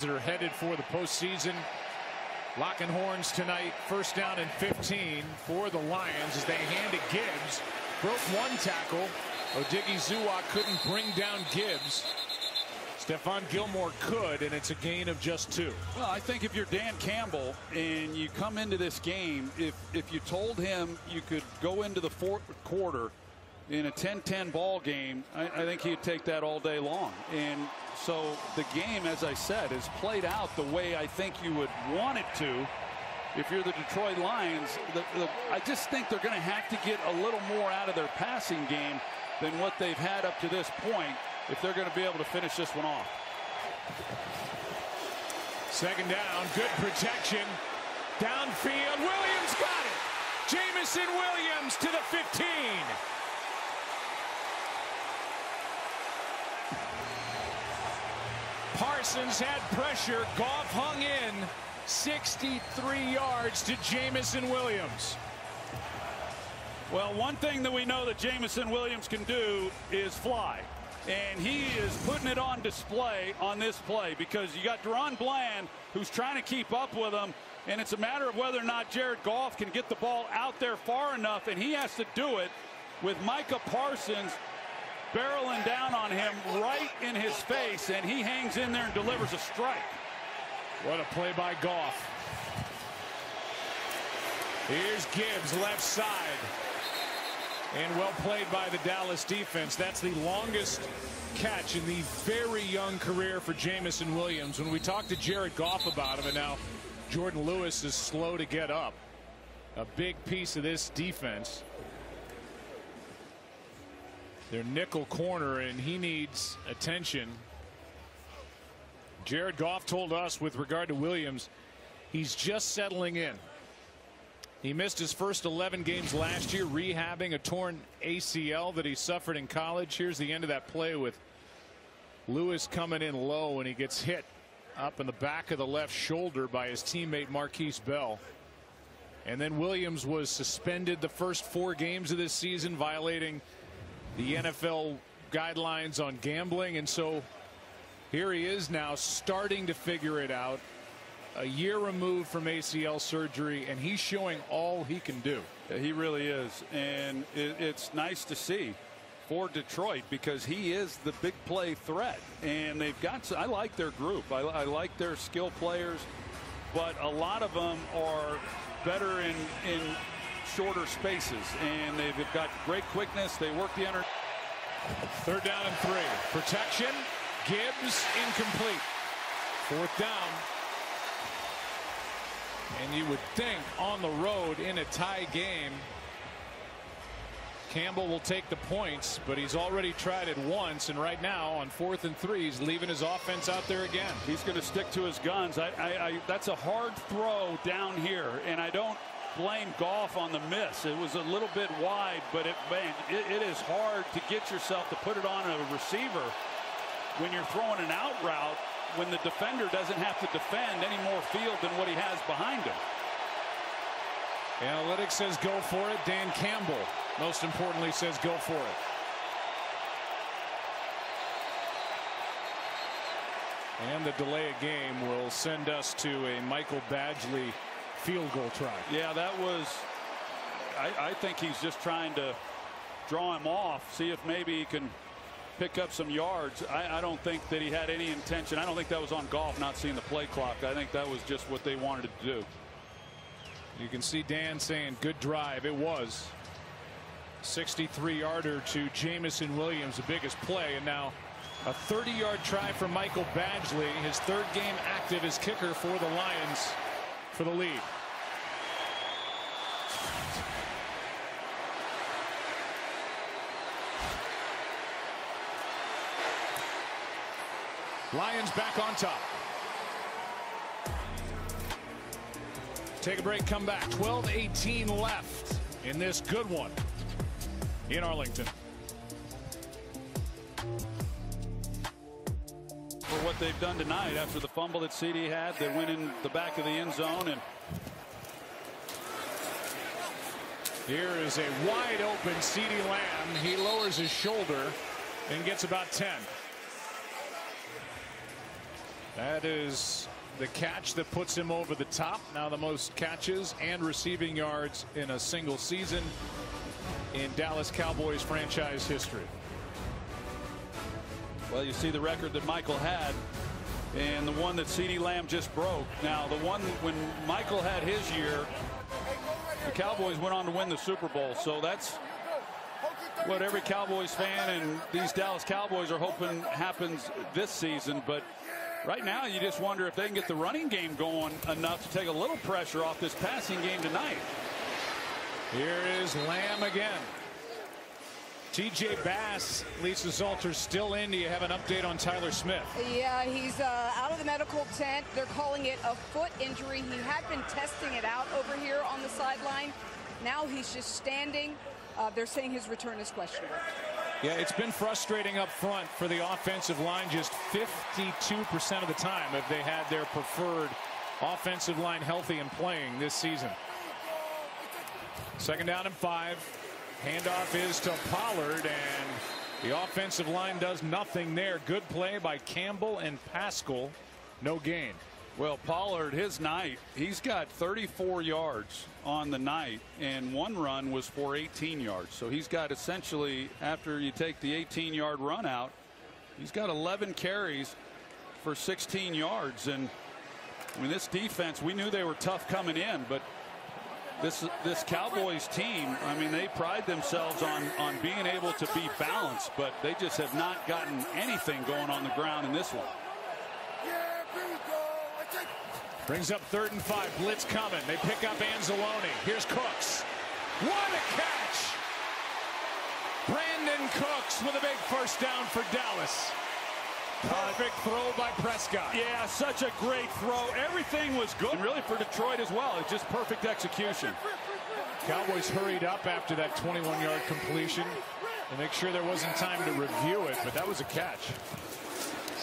Are headed for the postseason. Locking horns tonight. First down and 15 for the Lions as they hand it Gibbs. Broke one tackle. Odighizuwa couldn't bring down Gibbs. Stephon Gilmore could, and it's a gain of just 2. Well, I think if you're Dan Campbell and you come into this game, if you told him you could go into the fourth quarter in a 10-10 ball game, I think he'd take that all day long. And so the game, as I said, is played out the way I think you would want it to if you're the Detroit Lions. I just think they're going to have to get a little more out of their passing game than what they've had up to this point if they're going to be able to finish this one off. Second down, good protection. Downfield, Williams got it. Jamison Williams to the 15. Parsons had pressure. Goff hung in. 63 yards to Jamison Williams. Well, one thing that we know that Jamison Williams can do is fly. And he is putting it on display on this play because you got Deron Bland who's trying to keep up with him. And it's a matter of whether or not Jared Goff can get the ball out there far enough. And he has to do it with Micah Parsons barreling down on him right in his face, and he hangs in there and delivers a strike. What a play by Goff. Here's Gibbs left side, and well played by the Dallas defense. That's the longest catch in the very young career for Jamison Williams. When we talked to Jared Goff about him, and now Jordan Lewis is slow to get up, a big piece of this defense. Their nickel corner, and he needs attention. Jared Goff told us with regard to Williams, he's just settling in. He missed his first 11 games last year, rehabbing a torn ACL that he suffered in college. Here's the end of that play with Lewis coming in low, and he gets hit up in the back of the left shoulder by his teammate Marquise Bell. And then Williams was suspended the first 4 games of this season, violating the NFL guidelines on gambling, and so here he is now starting to figure it out, a year removed from ACL surgery, and he's showing all he can do. Yeah, he really is, and it's nice to see for Detroit because he is the big play threat, and they've got, I like their group. I like their skill players, but a lot of them are better in shorter spaces, and they've got great quickness. They work the under. Third down and 3. Protection. Gibbs incomplete. Fourth down. And you would think on the road in a tie game, Campbell will take the points, but he's already tried it once, and right now on 4th and 3 he's leaving his offense out there again. He's going to stick to his guns. That's a hard throw down here, and I don't blame Goff on the miss. It was a little bit wide, but it is hard to get yourself to put it on a receiver when you're throwing an out route when the defender doesn't have to defend any more field than what he has behind him. Analytics says go for it. Dan Campbell, most importantly, says go for it. And the delay of game will send us to a Michael Badgley field goal try. Yeah, that was, I think he's just trying to draw him off, see if maybe he can pick up some yards. I don't think that he had any intention. I don't think that was on Goff not seeing the play clock. I think that was just what they wanted to do. You can see Dan saying good drive. It was 63-yarder to Jamison Williams, the biggest play, and now a 30-yard try for Michael Badgley, his 3rd game active as kicker for the Lions for the lead. Lions back on top. Take a break, come back. 12:18 left in this good one in Arlington. For what they've done tonight after the fumble that CD had, they went in the back of the end zone, and here is a wide open CeeDee Lamb. He lowers his shoulder and gets about 10. That is the catch that puts him over the top. Now the most catches and receiving yards in a single season in Dallas Cowboys franchise history. Well, you see the record that Michael had and the one that CeeDee Lamb just broke. Now the one when Michael had his year, the Cowboys went on to win the Super Bowl. So that's what every Cowboys fan and these Dallas Cowboys are hoping happens this season. But right now you just wonder if they can get the running game going enough to take a little pressure off this passing game tonight. Here is Lamb again. TJ Bass, Lisa Salter still in. Do you have an update on Tyler Smith? Yeah, he's out of the medical tent. They're calling it a foot injury. He had been testing it out over here on the sideline. Now he's just standing. They're saying his return is questionable. Yeah, it's been frustrating up front for the offensive line. Just 52% of the time if they had their preferred offensive line healthy and playing this season. 2nd down and 5. Handoff is to Pollard, and the offensive line does nothing there. Good play by Campbell and Pascal. No gain. Well, Pollard, his night, he's got 34 yards on the night, and one run was for 18 yards. So he's got essentially, after you take the 18-yard run out, he's got 11 carries for 16 yards. And I mean, this defense, we knew they were tough coming in, but this Cowboys team, I mean, they pride themselves on being able to be balanced, but they just have not gotten anything going on the ground in this one. Brings up 3rd and 5. Blitz coming. They pick up Anzalone. Here's Cooks. What a catch! Brandon Cooks with a big first down for Dallas. Perfect throw by Prescott. Yeah, such a great throw. Everything was good. And really for Detroit as well. It's just perfect execution. Cowboys hurried up after that 21-yard completion to make sure there wasn't time to review it, but that was a catch.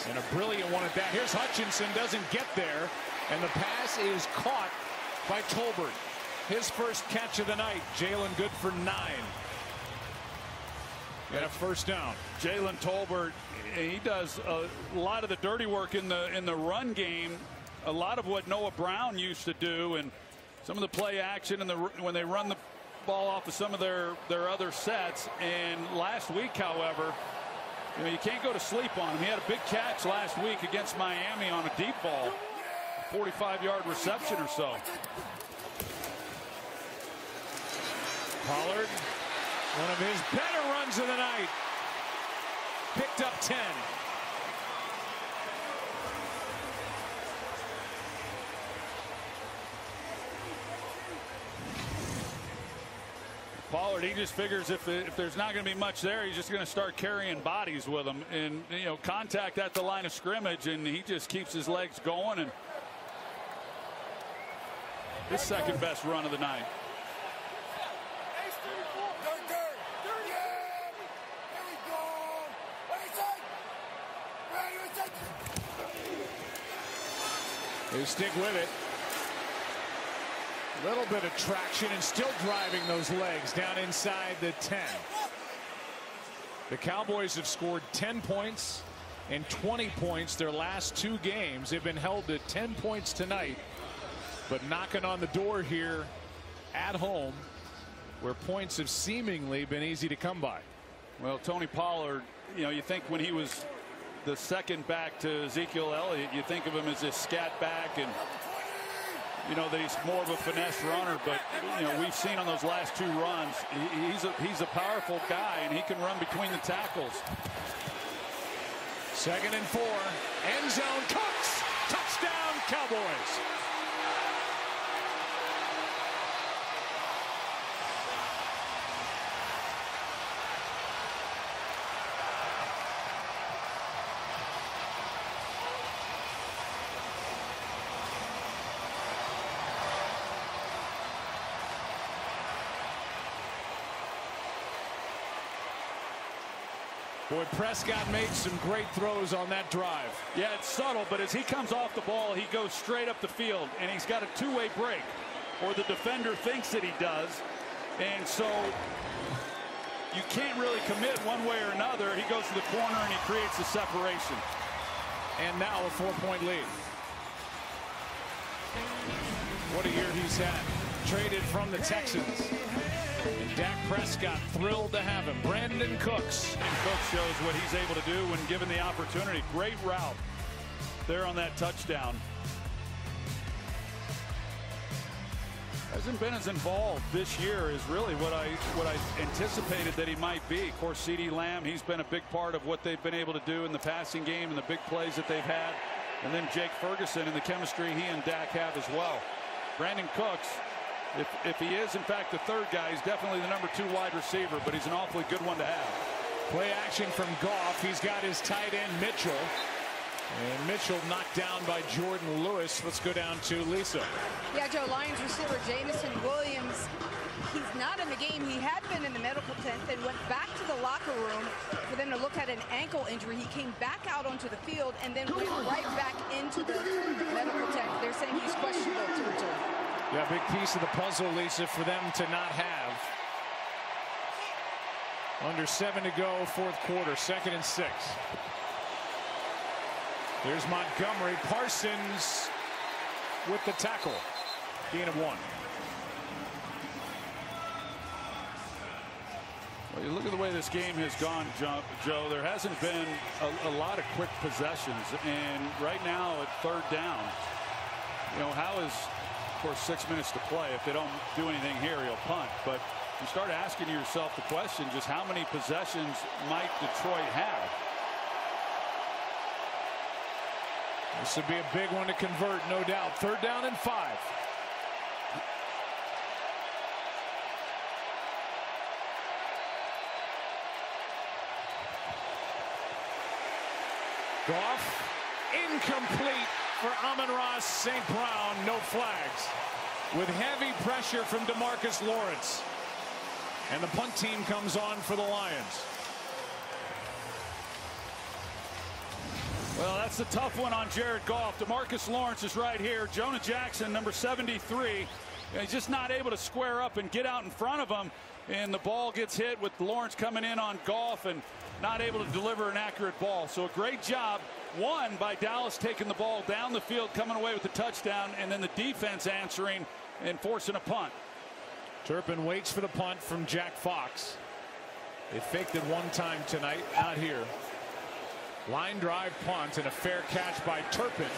And a brilliant one at that. Here's Hutchinson, doesn't get there, and the pass is caught by Tolbert. His first catch of the night. Jalen good for 9. And a first down. Jalen Tolbert, he does a lot of the dirty work in the run game. A lot of what Noah Brown used to do, and some of the play action and when they run the ball off of some of their other sets. And last week, however, you can't go to sleep on him. He had a big catch last week against Miami on a deep ball, 45-yard reception or so. Pollard, one of his better runs of the night. Picked up 10. Pollard, he just figures if there's not going to be much there, he's just going to start carrying bodies with him, and contact at the line of scrimmage, and he just keeps his legs going. And his second best run of the night. They stick with it. A little bit of traction and still driving those legs down inside the 10. The Cowboys have scored 10 points and 20 points their last 2 games. They've been held to 10 points tonight, but knocking on the door here at home where points have seemingly been easy to come by. Well, Tony Pollard, you think when he was the second back to Ezekiel Elliott, you think of him as this scat back, and that he's more of a finesse runner, but we've seen on those last 2 runs, he's a powerful guy, and he can run between the tackles. 2nd and 4. End zone. Cooks. Touchdown Cowboys. Boy, Prescott made some great throws on that drive. Yeah, it's subtle, but as he comes off the ball, he goes straight up the field, and he's got a 2-way break, or the defender thinks that he does. And so you can't really commit one way or another. He goes to the corner and he creates the separation. and now a 4-point lead. What a year he's had. Traded from the Texans. And Dak Prescott thrilled to have him. Brandon Cooks. And Cooks shows what he's able to do when given the opportunity. Great route there on that touchdown. Hasn't been as involved this year as really what I anticipated that he might be. Of course, CeeDee Lamb, he's been a big part of what they've been able to do in the passing game and the big plays that they've had. And then Jake Ferguson and the chemistry he and Dak have as well. Brandon Cooks, if he is in fact the third guy, he's definitely the #2 wide receiver, but he's an awfully good one to have. Play action from Goff. He's got his tight end Mitchell. And Mitchell knocked down by Jordan Lewis. Let's go down to Lisa. Yeah, Joe, Lions receiver Jameson Williams, he's not in the game. He had been in the medical tent, then went back to the locker room for them to look at an ankle injury. He came back out onto the field and then went right back into the medical tent. They're saying he's questionable to return. Yeah, big piece of the puzzle, Lisa, for them to not have. Under 7 to go, fourth quarter, 2nd and 6. There's Montgomery. Parsons with the tackle. Gain of 1. Well, you look at the way this game has gone, Joe. There hasn't been a lot of quick possessions. And right now at 3rd down, you know, Howe is, of course, 6 minutes to play. If they don't do anything here, he'll punt. But you start asking yourself the question, just how many possessions might Detroit have? This would be a big one to convert, no doubt. 3rd down and 5. Goff, incomplete for Amon-Ra St. Brown. No flags. With heavy pressure from DeMarcus Lawrence. And the punt team comes on for the Lions. Well, that's the tough one on Jared Goff. DeMarcus Lawrence is right here. Jonah Jackson, number 73. He's just not able to square up and get out in front of him. And the ball gets hit with Lawrence coming in on Goff and not able to deliver an accurate ball. So a great job, one, by Dallas taking the ball down the field, coming away with the touchdown, and then the defense answering and forcing a punt. Turpin waits for the punt from Jack Fox. They faked it one time tonight, not here. Line drive punt and a fair catch by Turpin.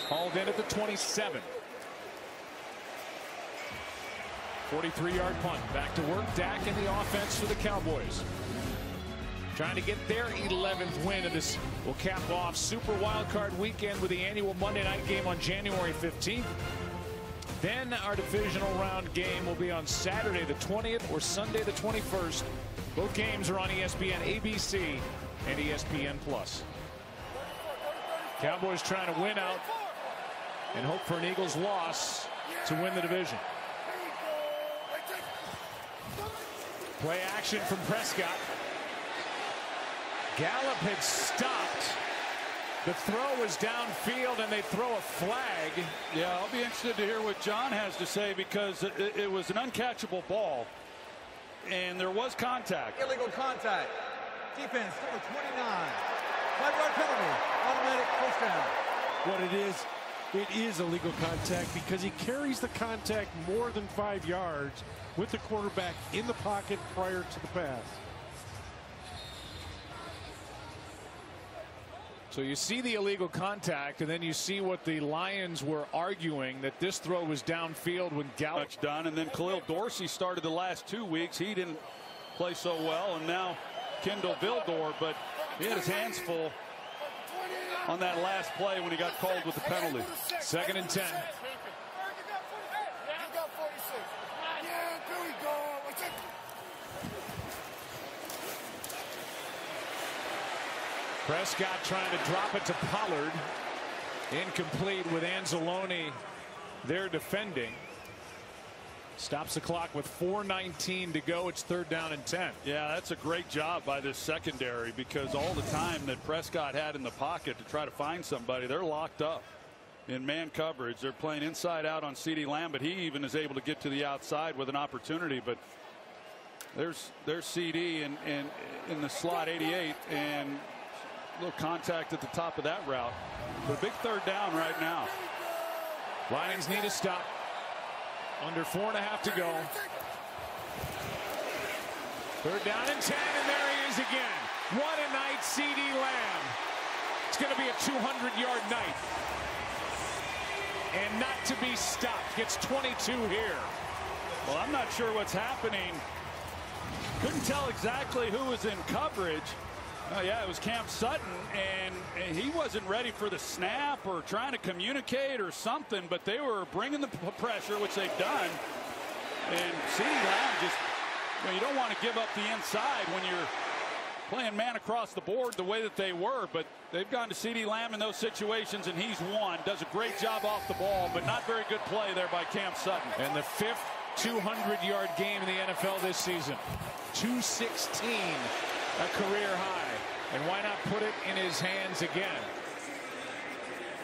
Hauled in at the 27. 43-yard punt. Back to work. Dak in the offense for the Cowboys. Trying to get their 11th win of this. Will cap off Super Wildcard Weekend with the annual Monday night game on January 15th. Then our divisional round game will be on Saturday the 20th or Sunday the 21st. Both games are on ESPN, ABC, and ESPN+. Cowboys trying to win out and hope for an Eagles loss to win the division. Play action from Prescott. Gallup had stopped. The throw was downfield and they throw a flag. Yeah, I'll be interested to hear what John has to say because it was an uncatchable ball and there was contact. Illegal contact. Defense number 29. 5-yard penalty. Automatic first down. What it is illegal contact because he carries the contact more than 5 yards with the quarterback in the pocket prior to the pass. So you see the illegal contact, and then you see what the Lions were arguing, that this throw was downfield when Gallup done. And then Khalil Dorsey started the last 2 weeks. He didn't play so well, and now Kendall Vildor, but he had his hands full on that last play when he got called with the penalty. 2nd and 10. Prescott trying to drop it to Pollard. Incomplete with Anzalone there defending. Stops the clock with 4:19 to go. It's 3rd down and 10. Yeah, that's a great job by this secondary because all the time that Prescott had in the pocket to try to find somebody, they're locked up in man coverage. They're playing inside out on CeeDee Lamb, but he even is able to get to the outside with an opportunity. But there's CeeDee in the slot 88, and little contact at the top of that route. But a big third down right now. Lions need a stop. Under 4.5 to go. Third down and 10, and there he is again. What a night, CeeDee Lamb. It's going to be a 200-yard night. And not to be stopped. Gets 22 here. Well, I'm not sure what's happening. Couldn't tell exactly who was in coverage. Oh, yeah, it was Cam Sutton, and he wasn't ready for the snap or trying to communicate or something, but they were bringing the pressure, which they've done. And CeeDee Lamb just, you don't want to give up the inside when you're playing man across the board the way that they were, but they've gone to CeeDee Lamb in those situations, and he's won. Does a great job off the ball, but not very good play there by Cam Sutton. And the 5th 200-yard game in the NFL this season. 216, a career high. And why not put it in his hands again?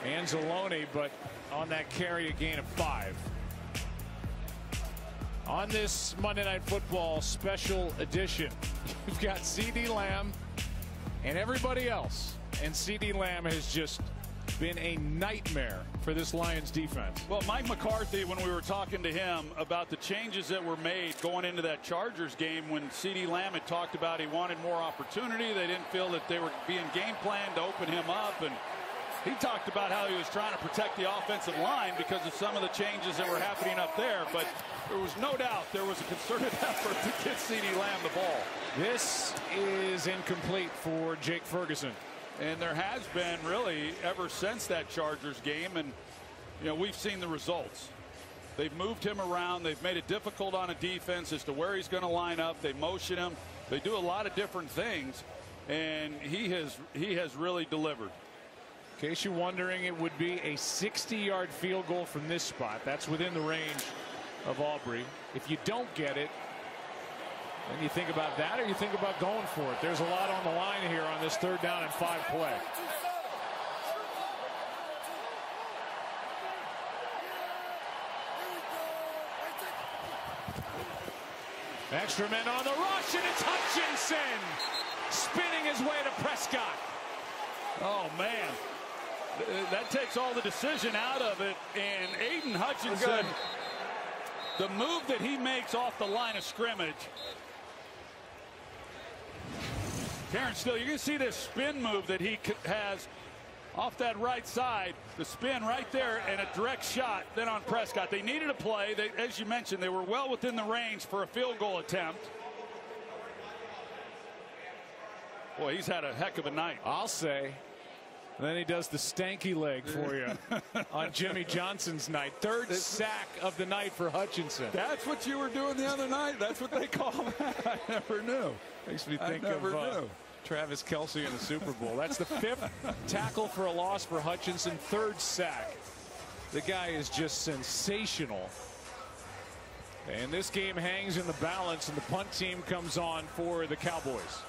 Anzalone, but on that carry, a gain of 5. On this Monday Night Football special edition, you've got CeeDee Lamb and everybody else. And CeeDee Lamb has just been a nightmare for this Lions defense. Well, Mike McCarthy, when we were talking to him about the changes that were made going into that Chargers game, when CeeDee Lamb had talked about he wanted more opportunity, they didn't feel that they were being game planned to open him up, and he talked about how he was trying to protect the offensive line because of some of the changes that were happening up there. But there was no doubt there was a concerted effort to get CeeDee Lamb the ball. This is incomplete for Jake Ferguson. And there has been really ever since that Chargers game, and we've seen the results. They've moved him around. They've made it difficult on a defense as to where he's going to line up. They motion him. They do a lot of different things, and he has really delivered. In case you're wondering, it would be a 60-yard field goal from this spot. That's within the range of Aubrey. If you don't get it, then you think about that, or you think about going for it. There's a lot on the line here on this 3rd down and 5 play. Extra men on the rush, and it's Hutchinson spinning his way to Prescott. Oh, man. That takes all the decision out of it. And Aiden Hutchinson, the move that he makes off the line of scrimmage. Karen, still, you're going to see this spin move that he has off that right side. The spin right there and a direct shot then on Prescott. They needed a play. As you mentioned, they were well within the range for a field goal attempt. Boy, he's had a heck of a night. I'll say. And then he does the stanky leg for you on Jimmy Johnson's night. 3rd sack of the night for Hutchinson. That's what you were doing the other night? That's what they call that? I never knew. Makes me think of Travis Kelce in the Super Bowl. That's the 5th tackle for a loss for Hutchinson. 3rd sack. The guy is just sensational. And this game hangs in the balance, and the punt team comes on for the Cowboys.